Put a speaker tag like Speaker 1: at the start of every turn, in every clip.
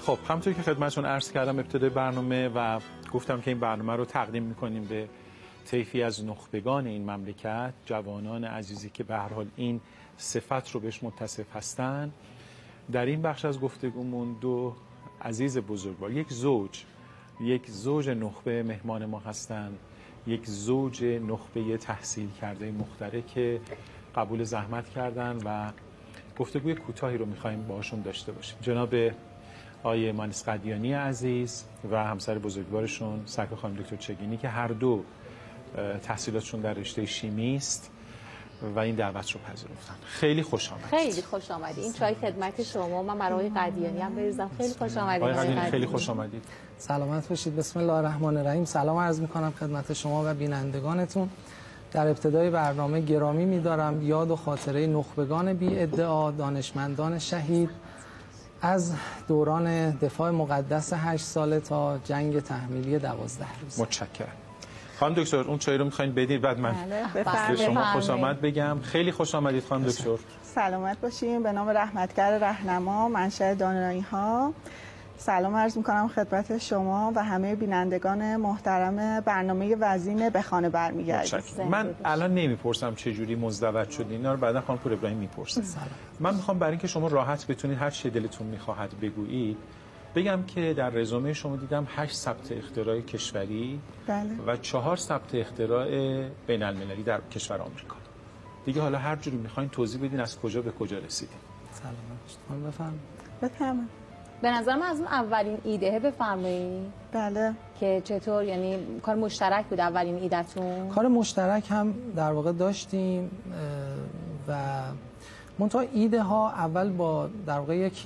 Speaker 1: خب همونطور که خدمتتون عرض کردم ابتدای برنامه و گفتم که این برنامه رو تقدیم می‌کنیم به طیفی از نخبگان این مملکت، جوانان عزیزی که به هر حال این صفت رو بهش متصف هستن. در این بخش از گفتگومون دو عزیز بزرگوار، یک زوج نخبه مهمان ما هستند، یک زوج نخبه تحصیل کرده مخترع که قبول زحمت کردن و گفتگوی کوتاهی رو می‌خوایم باهاشون داشته باشیم. جناب آقای مهندس قدیانی عزیز و همسر بزرگوارشون سرکار خانم دکتر چگینی که هر دو تحصیلاتشون در رشته شیمی است و این دعوت رو پذیرفتن. خیلی خوش آمدید.
Speaker 2: خیلی خوش آمدید. این چای خدمت شما. من برای قدیانی هم بریزم. خیلی خوش آمدید.
Speaker 1: آقای قدیانی خیلی خوش آمدید.
Speaker 3: سلامت باشید. بسم الله الرحمن الرحیم. سلام عرض می‌کنم خدمت شما و بینندگانتون. در ابتدای برنامه گرامی می‌دارم یاد و خاطره نخبگان بی ادعا، دانشمندان شهید از دوران دفاع مقدس 8 ساله تا جنگ تحمیلی 12 روز.
Speaker 1: متشکرم. خانم دکتر اون چای رو می‌خواید بدید بعد من به شما خوش آمد بگم. خیلی خوش آمدید خانم دکتر.
Speaker 4: سلامت باشین. به نام رحمتگر رهنما، منشأ دانایی‌ها. سلام عرض می‌کنم خدمت شما و همه بینندگان محترم برنامه وزین به خانه برمیگردید.
Speaker 1: من الان نمیپرسم چه جوری مزدوج شدین، اینا رو بعدا خانم پور ابراهیم میپرسن. من میخوام برای اینکه شما راحت بتونید هر چی دلتون میخواهد بگویید بگم که در رزومه شما دیدم 8 ثبت اختراع کشوری و 4 ثبت اختراع بین المللی در کشور آمریکا. دیگه حالا هر جوری میخواین توضیح بدین از کجا به کجا رسیدین.
Speaker 3: سلام.
Speaker 4: بفرمایید.
Speaker 2: به نظر من از اون اولین ایده بفرمایید.
Speaker 4: بله.
Speaker 2: که چطور یعنی کار مشترک بود اولین ایده‌تون؟
Speaker 3: کار مشترک هم در واقع داشتیم و منتها ایده ها اول با در واقع یک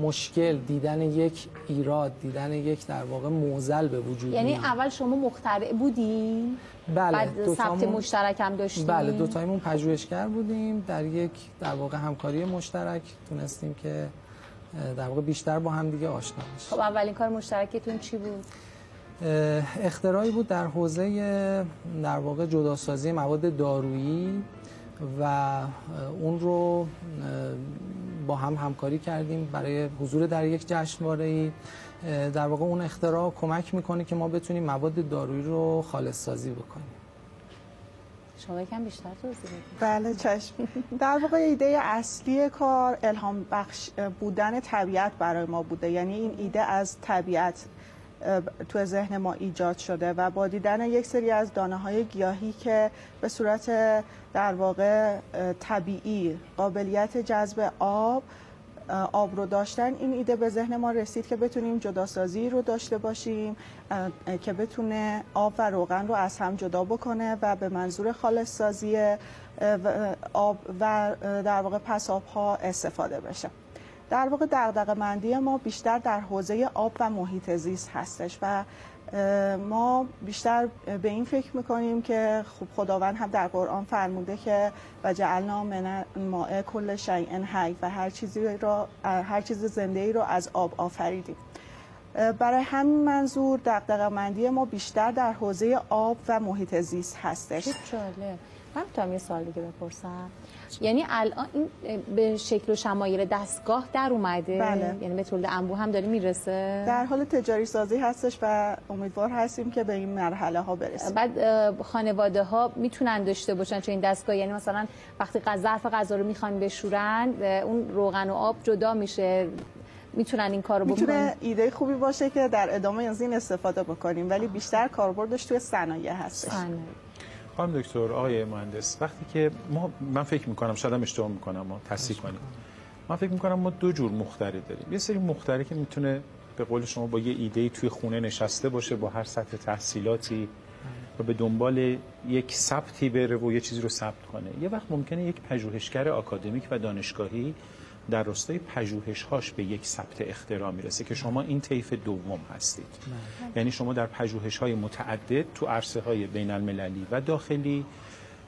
Speaker 3: مشکل، دیدن یک ایراد، دیدن یک در واقع معضل به وجود.
Speaker 2: یعنی اول شما مخترع بودین؟
Speaker 3: بله.
Speaker 2: بعد ثبت مشترک هم داشتیم؟
Speaker 3: بله، دو تایمون پژوهشگر بودیم. در یک در واقع همکاری مشترک تونستیم که در واقع بیشتر با هم دیگه آشنا بشیم.
Speaker 2: خب اولین کار مشترکتون چی بود؟
Speaker 3: اختراعی بود در حوزه در واقع جداسازی مواد دارویی و اون رو با هم همکاری کردیم برای حضور در یک جشنواره‌ای. در واقع اون اختراع کمک میکنه که ما بتونیم مواد دارویی رو خالص سازی بکنیم.
Speaker 2: شما یکم بیشتر توضیح بدید.
Speaker 4: بله چشم. در واقع ایده اصلی کار الهام بخش بودن طبیعت برای ما بوده. یعنی این ایده از طبیعت تو ذهن ما ایجاد شده و با دیدن یک سری از دانه‌های گیاهی که به صورت در واقع طبیعی قابلیت جذب آب رو داشتن، این ایده به ذهن ما رسید که بتونیم جداسازی رو داشته باشیم که بتونه آب و روغن رو از هم جدا بکنه و به منظور خالص سازی آب و در واقع پساب‌ها استفاده بشه. در واقع دغدغه‌مندی ما بیشتر در حوزه آب و محیط زیست هستش و ما بیشتر به این فکر میکنیم که خب خداوند هم در قرآن فرموده که و جعلنا من الماء کل شیء حی و هر چیز زنده‌ای رو از آب آفریدیم. برای همین منظور دغدغه‌مندی ما بیشتر در حوزه آب و محیط زیست هستش.
Speaker 2: جالب. من میتونم یه سوال دیگه بپرسم؟ یعنی الان این به شکل و شمایل دستگاه در اومده؟
Speaker 4: بله.
Speaker 2: یعنی به تولید انبوه هم داره میرسه؟
Speaker 4: در حال تجاری سازی هستش و امیدوار هستیم که به این مرحله ها برسیم.
Speaker 2: بعد خانواده ها میتونن داشته باشن چون این دستگاه، یعنی مثلا وقتی ظرف غذا رو میخوان بشورن اون روغن و آب جدا میشه، میتونن این کارو بکنن؟
Speaker 4: میتونه ایده خوبی باشه که در ادامه از این استفاده بکنیم ولی بیشتر کاربردش توی صنایع هستش.
Speaker 1: خانم دکتر، آقای مهندس، وقتی که من فکر میکنم، شاید هم اشتباه میکنم، تصحیح کنید، من فکر میکنم ما دو جور مخترع داریم. یه سری مخترع که میتونه به قول شما با یه ایده‌ای توی خونه نشسته باشه با هر سطح تحصیلاتی و به دنبال یک ثبتی بره و یه چیزی رو ثبت کنه. یه وقت ممکنه یک پژوهشگر آکادمیک و دانشگاهی در راستای پژوهش‌هاش به یک ثبت اختراع میرسه که شما این طیف دوم هستید. یعنی شما در پژوهش‌های متعدد تو عرصه‌های بین‌المللی و داخلی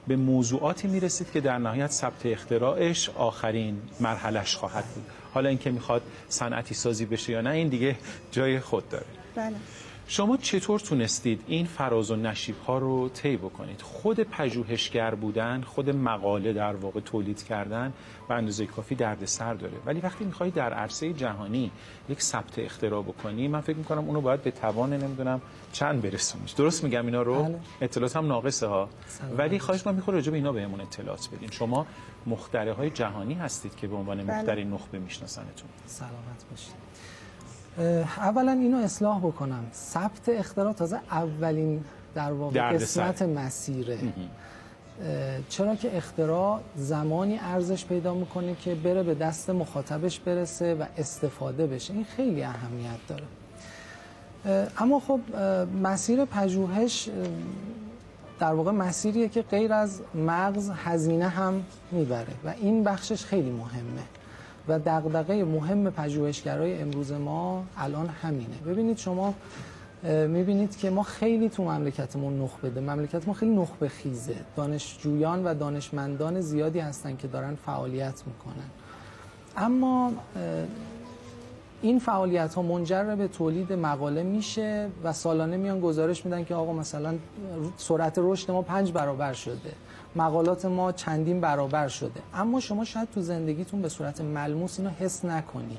Speaker 1: به موضوعاتی میرسید که در نهایت ثبت اختراعش آخرین مرحله‌اش خواهد بود. حالا اینکه میخواد صنعتی سازی بشه یا نه این دیگه جای خود داره.
Speaker 4: بله.
Speaker 1: شما چطور تونستید این فراز و نشیب ها رو طی بکنید؟ خود پژوهشگر بودن، خود مقاله در واقع تولید کردن به اندازه کافی دردسر داره، ولی وقتی می‌خوای در عرصه جهانی یک ثبت اختراع بکنی، من فکر می‌کنم اونو باید به توان نمیدونم چند برسونیش. درست میگم اینا رو؟
Speaker 3: بله.
Speaker 1: اطلاعات هم ناقصه ها، ولی خواهش می‌کنم میخواد راجع به اینا بهمون اطلاعات بدین. شما مخترع‌های جهانی هستید که به عنوان مخترع نخبه میشناسنتون.
Speaker 3: سلامت باشید. اولا اینو اصلاح بکنم، ثبت اختراع تازه اولین در واقع قسمت مسیره. چرا که اختراع زمانی ارزش پیدا میکنه که بره به دست مخاطبش برسه و استفاده بشه. این خیلی اهمیت داره. اما خب مسیر پژوهش در واقع مسیریه که غیر از مغز هزینه هم میبره و این بخشش خیلی مهمه و دغدغه مهم پژوهشگرای امروز ما الان همینه. ببینید شما میبینید که ما خیلی تو مملکتمون نخبه، مملکت ما خیلی نخبه خیزه، دانشجویان و دانشمندان زیادی هستن که دارن فعالیت میکنن، اما این فعالیت ها منجر به تولید مقاله میشه و سالانه میان گزارش میدن که آقا مثلا سرعت رشد ما 5 برابر شده، مقالات ما چندین برابر شده، اما شما شاید تو زندگیتون به صورت ملموس اینو حس نکنید.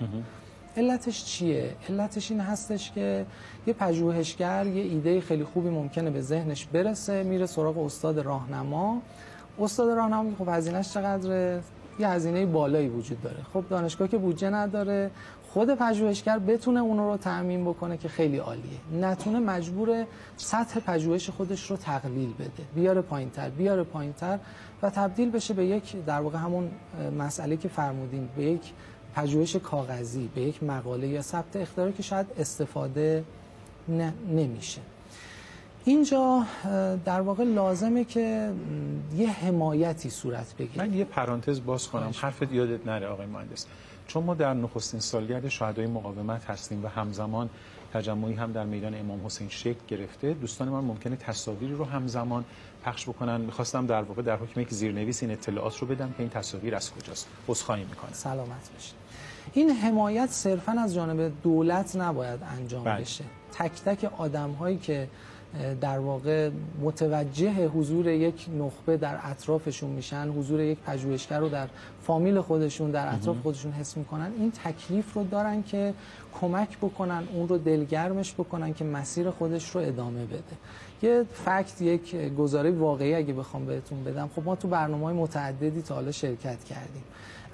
Speaker 3: علتش چیه؟ علتش این هستش که یه پژوهشگر یه ایده خیلی خوبی ممکنه به ذهنش برسه، میره سراغ استاد راهنما. استاد راهنما خب هزینه‌اش چقدره؟ یه هزینه بالایی وجود داره. خب دانشگاه که بودجه نداره، خود پژوهشگر بتونه اون رو تامین بکنه که خیلی عالیه، نتونه مجبور سطح پژوهش خودش رو تقلیل بده، بیاره پایینتر و تبدیل بشه به یک در واقع همون مسئله که فرمودین، به یک پژوهش کاغذی، به یک مقاله یا ثبت اختراعی که شاید استفاده نمیشه. اینجا در واقع لازمه که یه حمایتی صورت بگیره.
Speaker 1: من یه پرانتز باز کنم، حرفت یادت نره آقای مهندس، چون ما در نخستین سالگرد شهدای مقاومت هستیم و همزمان تجمعی هم در میدان امام حسین شکل گرفته. دوستان من ممکنه تصاویری رو همزمان پخش بکنن. می‌خواستم در واقع در حکم یک زیرنویس این اطلاعات رو بدم که این تصاویر از کجاست. عذرخواهی می‌کنم.
Speaker 3: سلامت باشید. این حمایت صرفاً از جانب دولت نباید انجام بشه. تک تک آدم‌هایی که در واقع متوجه حضور یک نخبه در اطرافشون میشن، حضور یک پژوهشگر رو در فامیل خودشون، در اطراف خودشون حس میکنن، این تکلیف رو دارن که کمک بکنن، اون رو دلگرمش بکنن که مسیر خودش رو ادامه بده. یه فکت، یک گزاره واقعی اگه بخوام بهتون بدم، خب ما تو برنامه‌های متعددی تا حالا شرکت کردیم،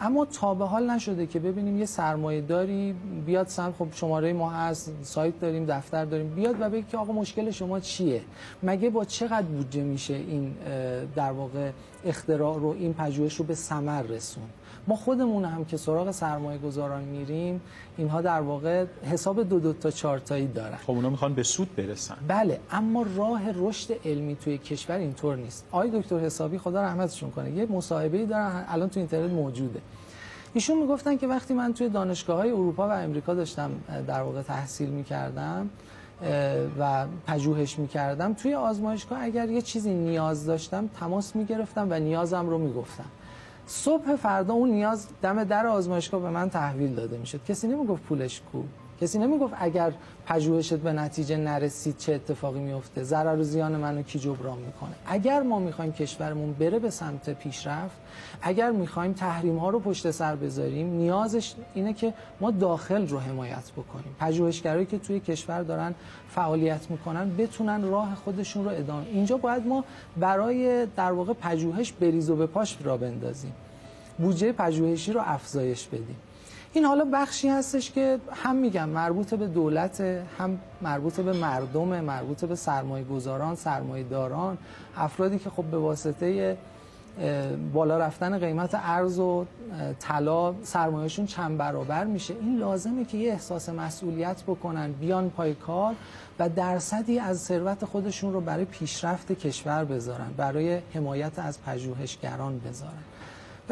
Speaker 3: اما تا به حال نشده که ببینیم یه سرمایه‌داری بیاد سمت، خب شماره ما هست، سایت داریم، دفتر داریم، بیاد و بگه که آقا مشکل شما چیه؟ مگه با چقدر بودجه میشه این در واقع اختراع رو، این پژوهش رو به ثمر رسون؟ ما خودمون هم که سراغ سرمایه‌گذاران میریم، اینها در واقع حساب 2 تا 4 تایی دارن.
Speaker 1: خب اونا میخوان به سود برسن.
Speaker 3: بله، اما راه رشد علمی توی کشور اینطور نیست. آقای دکتر حسابی خدا رحمتشون کنه، یه مصاحبه‌ای دارن الان تو اینترنت موجوده. ایشون میگفتن که وقتی من توی دانشگاه‌های اروپا و امریکا داشتم در واقع تحصیل می‌کردم و پژوهش می‌کردم، توی آزمایشگاه اگر یه چیزی نیاز داشتم تماس می‌گرفتم و نیازم رو میگفتم. صبح فردا اون نیاز دم در آزمایشگاه به من تحویل داده میشد. کسی نمیگفت پولش کو، کسی نمیگفت اگر پژوهشت به نتیجه نرسید چه اتفاقی میفته، ضرر و زیان منو کی جبران میکنه. اگر ما میخوایم کشورمون بره به سمت پیشرفت، اگر میخوایم تحریم ها رو پشت سر بذاریم، نیازش اینه که ما داخل رو حمایت بکنیم. پژوهشگرایی که توی کشور دارن فعالیت میکنن بتونن راه خودشون رو ادامه. اینجا باید ما برای در واقع پژوهش بریز و به پاش را بندازیم، بودجه پژوهشی رو افزایش بدیم. این حالا بخشی هستش که هم میگم مربوط به دولت، هم مربوط به مردم، مربوط به سرمایه‌گذاران، سرمایه‌داران، افرادی که خب به واسطه بالا رفتن قیمت ارز و طلا سرمایه‌شون چند برابر میشه. این لازمه که یه احساس مسئولیت بکنن، بیان پای کار و درصدی از ثروت خودشون رو برای پیشرفت کشور بذارن، برای حمایت از پژوهشگران بذارن.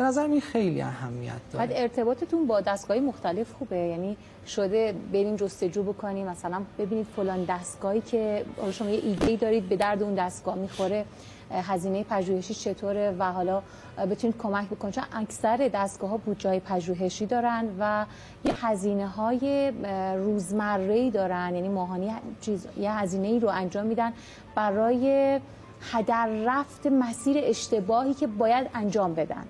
Speaker 3: به نظر این خیلی اهمیت داره.
Speaker 2: بعد ارتباطتون با دستگاه‌های مختلف خوبه، یعنی شده برین جستجو بکنید مثلا ببینید فلان دستگاهی که شما یه ایده‌ای دارید به درد اون دستگاه میخوره، هزینه پژوهشی چطوره و حالا بتونید کمک بکنید، چون اکثر دستگاه‌ها بودجه پژوهشی دارن و یه هزینه‌های روزمره‌ای دارن، یعنی ماهانه یه هزینه‌ای رو انجام میدن برای هدر رفت مسیر اشتباهی که باید انجام بدن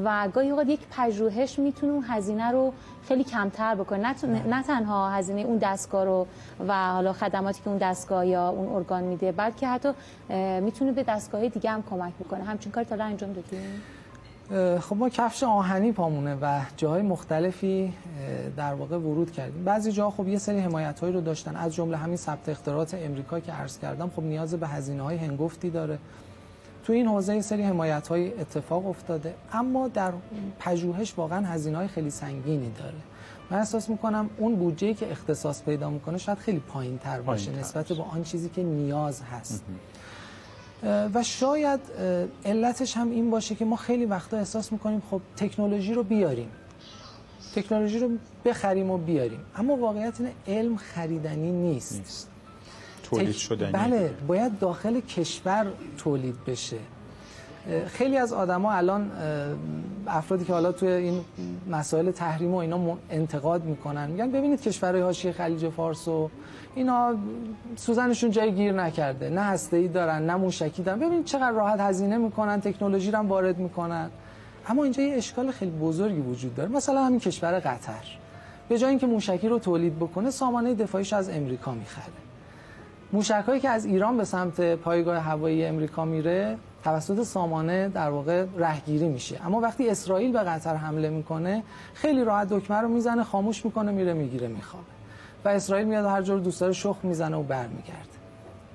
Speaker 2: و گاهی اوقات یک پژوهش میتونه اون هزینه رو خیلی کمتر بکنه، نه تنها هزینه اون دستگاه رو و حالا خدماتی که اون دستگاه یا اون ارگان میده، بلکه حتی میتونه به دستگاه دیگه هم کمک بکنه. همچین کاری تا الان انجام دادیم؟
Speaker 3: خب ما کفش آهنی پامونه و جاهای مختلفی در واقع ورود کردیم. بعضی جاها خب یه سری حمایت‌هایی رو داشتن، از جمله همین ثبت اختراعات امریکا که عرض کردم، خب نیاز به هزینه‌های هنگفتی داره. تو این حوزه یه سری حمایت‌های اتفاق افتاده، اما در پژوهش واقعا هزینه‌های خیلی سنگینی داره. من احساس می‌کنم اون بودجه‌ای که اختصاص پیدا می‌کنه شاید خیلی پایین‌تر باشه نسبت به آن چیزی که نیاز هست. و شاید علتش هم این باشه که ما خیلی وقتا احساس میکنیم خب تکنولوژی رو بیاریم، تکنولوژی رو بخریم و بیاریم، اما واقعیت اینه علم خریدنی نیست.
Speaker 1: تولید شدنی.
Speaker 3: بله، باید داخل کشور تولید بشه. خیلی از آدما الان افرادی که حالا توی این مسائل تحریم و اینا انتقاد میکنن، میگن ببینید کشورهای حاشیه خلیج فارس و اینا سوزنشون جای گیر نکرده، نه هسته‌ای دارن نه موشکی دارن، ببینید چقدر راحت هزینه میکنن، تکنولوژی رو هم وارد میکنن. اما اینجا یه اشکال خیلی بزرگی وجود داره. مثلا همین کشور قطر به جای اینکه موشکی رو تولید بکنه، سامانه دفاعیش از امریکا میخره. موشک‌هایی که از ایران به سمت پایگاه هوایی امریکا میره توسط سامانه در واقع رهگیری میشه، اما وقتی اسرائیل به قطر حمله میکنه خیلی راحت دکمه رو میزنه، خاموش میکنه، میره میگیره میخوابه و اسرائیل میاد هر جور دوست داره شخم میزنه و برمیگرده.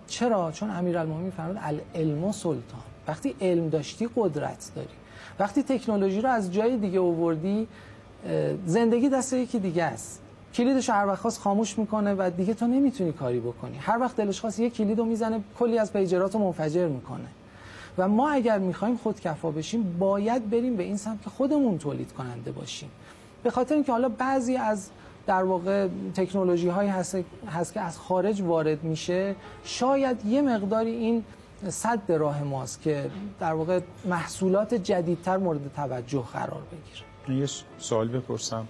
Speaker 3: چرا؟ چون امیرالمومنین فرمود العلم سلطان. وقتی علم داشتی قدرت داری، وقتی تکنولوژی رو از جای دیگه آوردی زندگی دست یکی دیگه است. کلیدش هر وقت خواست خاموش میکنه و دیگه تو نمیتونی کاری بکنی. هر وقت دلش خواست یک کلیدو میزنه، کلی از پیجراتو منفجر میکنه. و ما اگر میخوایم خودکفا بشیم باید بریم به این سمت که خودمون تولید کننده باشیم. به خاطر اینکه حالا بعضی از در واقع تکنولوژی هایی هست که از خارج وارد میشه، شاید یه مقداری این سد راه ماست که در واقع محصولات جدیدتر مورد توجه قرار بگیره.
Speaker 1: یه سوال بپرسم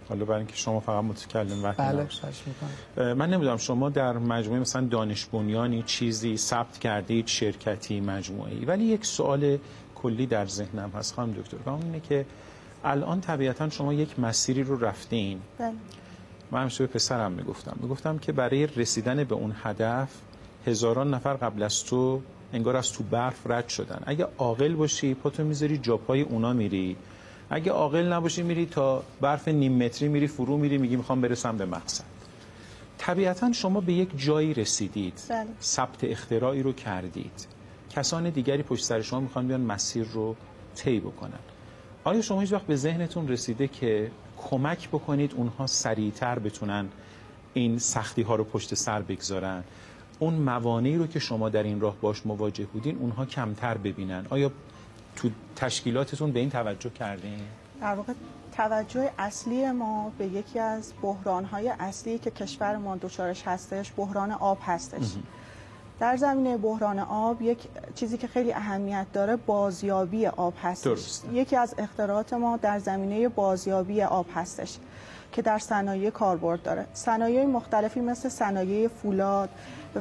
Speaker 1: حالا برای اینکه شما فقط متکلم وقتی
Speaker 3: بله خواهش میکنم.
Speaker 1: من نمیدونم شما در مجموعه مثلا دانش بنیانی چیزی ثبت کردید، شرکتی، مجموعه‌ای، ولی یک سوال کلی در ذهنم هست خانم دکتر، و اون اینه که الان طبیعتا شما یک مسیری رو رفتین.
Speaker 4: بله.
Speaker 1: من همیشه به پسرم میگفتم که برای رسیدن به اون هدف هزاران نفر قبل از تو انگار از تو برف رد شدن. اگه عاقل باشی پاتو میذاری جا پای اونا میری، اگه عاقل نباشی میری تا برف نیم متری میری فرو میری، میگی میخوام برسم به مقصد. طبیعتا شما به یک جایی رسیدید، ثبت اختراعی رو کردید، کسان دیگری پشت سر شما میخوان بیان مسیر رو طی بکنن. آیا شما هیچ وقت به ذهنتون رسیده که کمک بکنید اونها سریعتر بتونن این سختی ها رو پشت سر بگذارن، اون موانعی رو که شما در این راه باش مواجه بودین اونها کمتر ببینن؟ آیا تو تشکیلاتتون به این توجه کردین؟
Speaker 4: در واقع توجه اصلی ما به یکی از بحران‌های اصلی که کشور ما دچارش هستش بحران آب هستش. در زمینه بحران آب یک چیزی که خیلی اهمیت داره بازیابی آب هستش.
Speaker 1: درسته.
Speaker 4: یکی از اختراعات ما در زمینه بازیابی آب هستش که در صنایع کاربرد داره. صنایع مختلفی مثل صنایع فولاد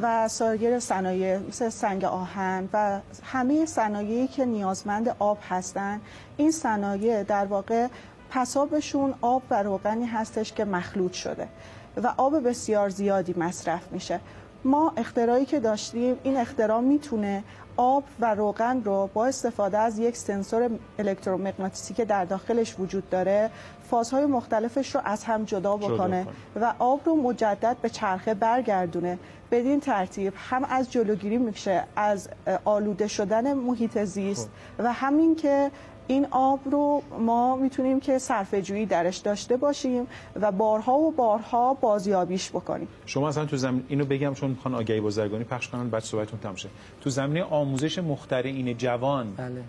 Speaker 4: و سایر صنایع مثل سنگ آهن و همه صنایعی که نیازمند آب هستن، این صنایع در واقع پسابشون آب و روغنی هستش که مخلوط شده و آب بسیار زیادی مصرف میشه. ما اختراعی که داشتیم، این اختراع میتونه آب و روغن رو با استفاده از یک سنسور الکترومغناطیسی که در داخلش وجود داره فازهای مختلفش رو از هم جدا بکنه و آب رو مجدد به چرخه برگردونه. بدین ترتیب هم از جلوگیری میشه از آلوده شدن محیط زیست و همین که این آب رو ما میتونیم که صرفه‌جویی درش داشته باشیم و بارها و بارها بازیابیش بکنیم.
Speaker 1: شما اصلا تو زمین اینو بگم چون میخوان آگهی بازرگانی پخش کنن بعد صحبتتون تمام شه. تو زمینه آموزش مخترعین جوان
Speaker 3: بله.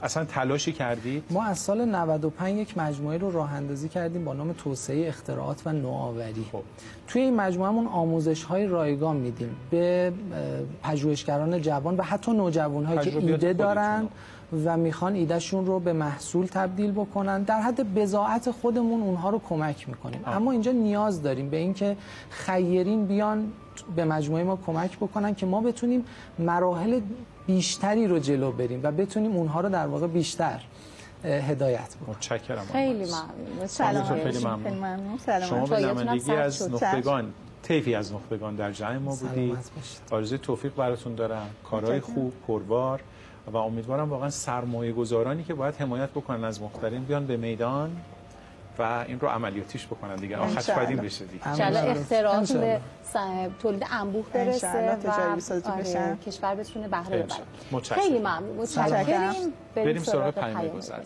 Speaker 1: اصلا تلاشی کردید؟
Speaker 3: ما از سال 95 یک مجموعه رو راه اندازی کردیم با نام توسعه اختراعات و نوآوری. توی این مجموعهمون آموزش‌های رایگان میدیم به پژوهشگران جوان و حتی نوجوان‌هایی که ایده دارن و میخوان ایدهشون رو به محصول تبدیل بکنن. در حد بضاعت خودمون اونها رو کمک میکنیم. اما اینجا نیاز داریم به اینکه خیرین بیان به مجموعه ما کمک بکنن که ما بتونیم مراحل بیشتری رو جلو بریم و بتونیم اونها رو در واقع بیشتر هدایت بکنیم.
Speaker 1: متشکرم.
Speaker 2: خیلی ممنون.
Speaker 1: خیلی ممنون. شما به نمایندگی از نخبگان، طیفی از نخبگان در جمع ما بودید. آرزوی توفیق براتون دارم. کارهای خوب، پربار و امیدوارم واقعا سرمایه گذارانی که باید حمایت بکنن از مخترین بیان به میدان و این رو عملیاتیش بکنن دیگه. آخرش بدین بشه دیگه.
Speaker 2: انشالله اختراعات به تولید انبوه برسه و کشور بتونه بهره ببره.
Speaker 1: خیلی
Speaker 2: ممنون. متشکرم.
Speaker 1: بریم سراغ پیام گذر.